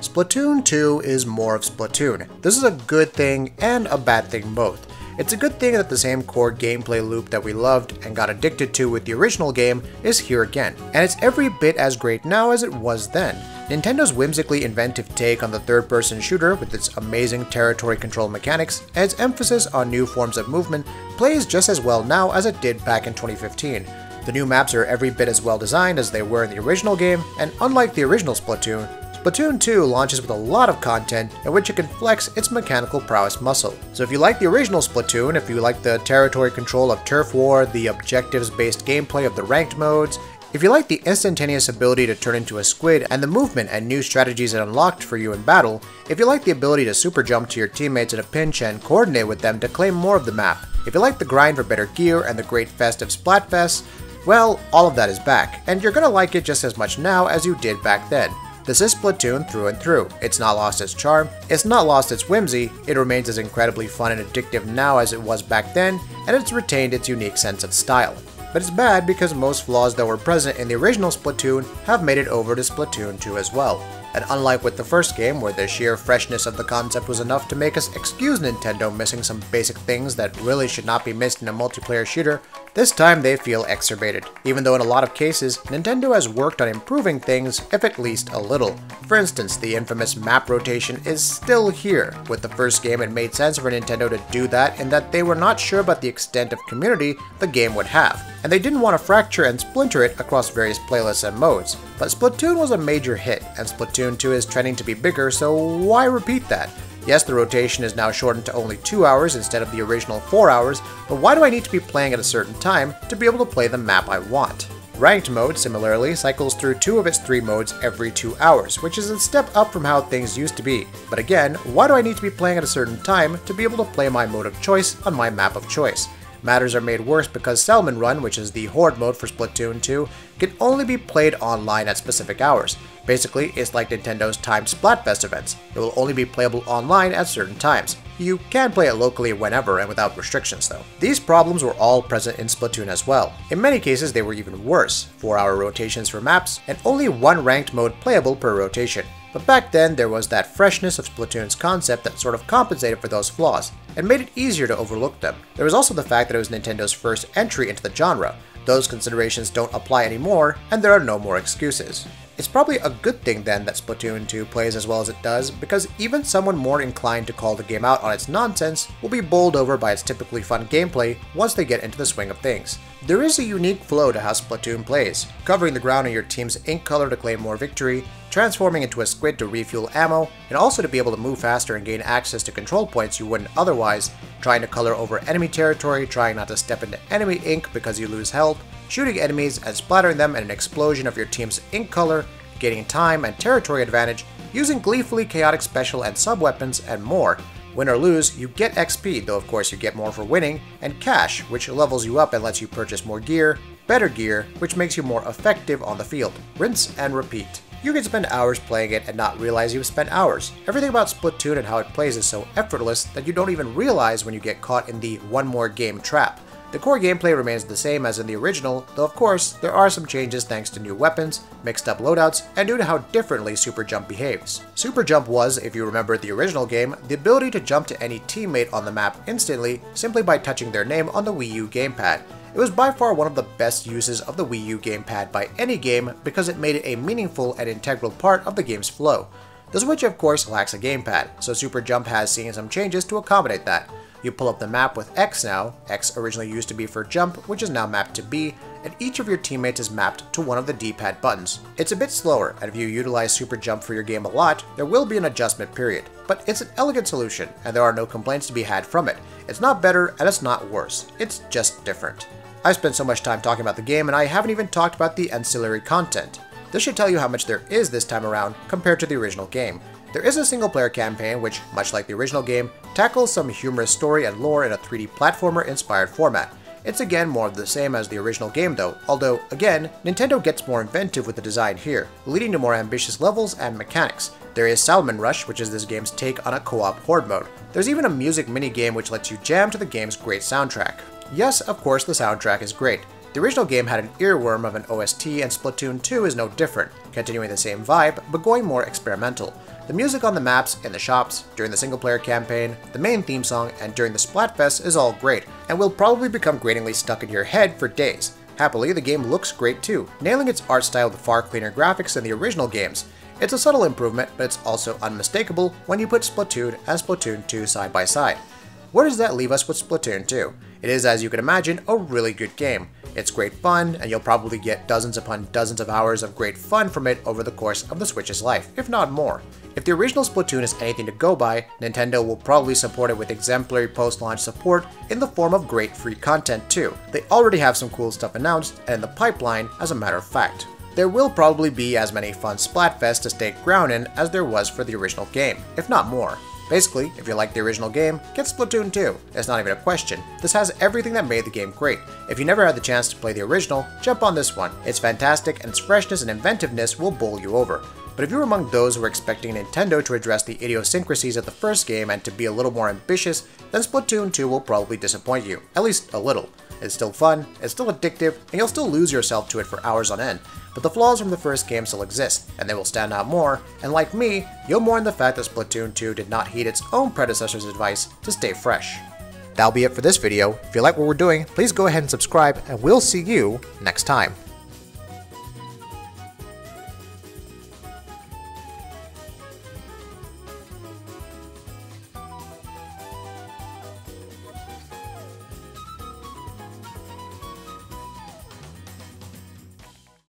Splatoon 2 is more of Splatoon. This is a good thing and a bad thing both. It's a good thing that the same core gameplay loop that we loved and got addicted to with the original game is here again, and it's every bit as great now as it was then. Nintendo's whimsically inventive take on the third-person shooter with its amazing territory control mechanics and its emphasis on new forms of movement plays just as well now as it did back in 2015. The new maps are every bit as well designed as they were in the original game, and unlike the original Splatoon, Splatoon 2 launches with a lot of content in which it can flex its mechanical prowess muscle. So if you like the original Splatoon, if you like the territory control of Turf War, the objectives-based gameplay of the ranked modes, if you like the instantaneous ability to turn into a squid and the movement and new strategies it unlocked for you in battle, if you like the ability to super jump to your teammates in a pinch and coordinate with them to claim more of the map, if you like the grind for better gear and the great festive Splatfest, well, all of that is back, and you're gonna like it just as much now as you did back then. This is Splatoon through and through. It's not lost its charm, it's not lost its whimsy, it remains as incredibly fun and addictive now as it was back then, and it's retained its unique sense of style. But it's bad because most flaws that were present in the original Splatoon have made it over to Splatoon 2 as well. And unlike with the first game, where the sheer freshness of the concept was enough to make us excuse Nintendo missing some basic things that really should not be missed in a multiplayer shooter, this time they feel exacerbated, even though in a lot of cases, Nintendo has worked on improving things, if at least a little. For instance, the infamous map rotation is still here. With the first game, it made sense for Nintendo to do that in that they were not sure about the extent of community the game would have, and they didn't want to fracture and splinter it across various playlists and modes. But Splatoon was a major hit, and Splatoon 2 is trending to be bigger, so why repeat that? Yes, the rotation is now shortened to only 2 hours instead of the original 4 hours, but why do I need to be playing at a certain time to be able to play the map I want? Ranked mode, similarly, cycles through 2 of its 3 modes every 2 hours, which is a step up from how things used to be. But again, why do I need to be playing at a certain time to be able to play my mode of choice on my map of choice? Matters are made worse because Salmon Run, which is the Horde mode for Splatoon 2, can only be played online at specific hours. Basically, it's like Nintendo's timed Splatfest events. It will only be playable online at certain times. You can play it locally whenever and without restrictions though. These problems were all present in Splatoon as well. In many cases they were even worse, 4-hour rotations for maps, and only 1 ranked mode playable per rotation. But back then there was that freshness of Splatoon's concept that sort of compensated for those flaws, and made it easier to overlook them. There was also the fact that it was Nintendo's first entry into the genre. Those considerations don't apply anymore, and there are no more excuses. It's probably a good thing then that Splatoon 2 plays as well as it does, because even someone more inclined to call the game out on its nonsense will be bowled over by its typically fun gameplay once they get into the swing of things. There is a unique flow to how Splatoon plays, covering the ground in your team's ink color to claim more victory, transforming into a squid to refuel ammo, and also to be able to move faster and gain access to control points you wouldn't otherwise, trying to color over enemy territory, trying not to step into enemy ink because you lose health, shooting enemies and splattering them in an explosion of your team's ink color, gaining time and territory advantage, using gleefully chaotic special and sub-weapons, and more. Win or lose, you get XP, though of course you get more for winning, and cash, which levels you up and lets you purchase more gear, better gear, which makes you more effective on the field. Rinse and repeat. You can spend hours playing it and not realize you've spent hours. Everything about Splatoon and how it plays is so effortless that you don't even realize when you get caught in the one more game trap. The core gameplay remains the same as in the original, though of course there are some changes thanks to new weapons, mixed up loadouts, and due to how differently Super Jump behaves. Super Jump was, if you remember the original game, the ability to jump to any teammate on the map instantly simply by touching their name on the Wii U gamepad. It was by far one of the best uses of the Wii U gamepad by any game because it made it a meaningful and integral part of the game's flow. The Switch of course lacks a gamepad, so Super Jump has seen some changes to accommodate that. You pull up the map with X now, X originally used to be for jump, which is now mapped to B, and each of your teammates is mapped to one of the D-pad buttons. It's a bit slower, and if you utilize Super Jump for your game a lot, there will be an adjustment period. But it's an elegant solution, and there are no complaints to be had from it. It's not better, and it's not worse. It's just different. I've spent so much time talking about the game, and I haven't even talked about the ancillary content. This should tell you how much there is this time around compared to the original game. There is a single-player campaign which, much like the original game, tackles some humorous story and lore in a 3D platformer-inspired format. It's again more of the same as the original game though, although, again, Nintendo gets more inventive with the design here, leading to more ambitious levels and mechanics. There is Salmon Rush, which is this game's take on a co-op horde mode. There's even a music minigame which lets you jam to the game's great soundtrack. Yes, of course the soundtrack is great. The original game had an earworm of an OST, and Splatoon 2 is no different, continuing the same vibe, but going more experimental. The music on the maps, in the shops, during the single-player campaign, the main theme song, and during the Splatfest is all great, and will probably become gratingly stuck in your head for days. Happily, the game looks great too, nailing its art style with far cleaner graphics than the original games. It's a subtle improvement, but it's also unmistakable when you put Splatoon and Splatoon 2 side by side. Where does that leave us with Splatoon 2? It is, as you can imagine, a really good game. It's great fun, and you'll probably get dozens upon dozens of hours of great fun from it over the course of the Switch's life, if not more. If the original Splatoon is anything to go by, Nintendo will probably support it with exemplary post-launch support in the form of great free content too. They already have some cool stuff announced and in the pipeline, as a matter of fact. There will probably be as many fun Splatfests to stake ground in as there was for the original game, if not more. Basically, if you like the original game, get Splatoon 2. It's not even a question. This has everything that made the game great. If you never had the chance to play the original, jump on this one. It's fantastic, and its freshness and inventiveness will bowl you over. But if you're among those who are expecting Nintendo to address the idiosyncrasies of the first game and to be a little more ambitious, then Splatoon 2 will probably disappoint you, at least a little. It's still fun, it's still addictive, and you'll still lose yourself to it for hours on end, but the flaws from the first game still exist, and they will stand out more, and like me, you'll mourn the fact that Splatoon 2 did not heed its own predecessor's advice to stay fresh. That'll be it for this video. If you like what we're doing, please go ahead and subscribe, and we'll see you next time.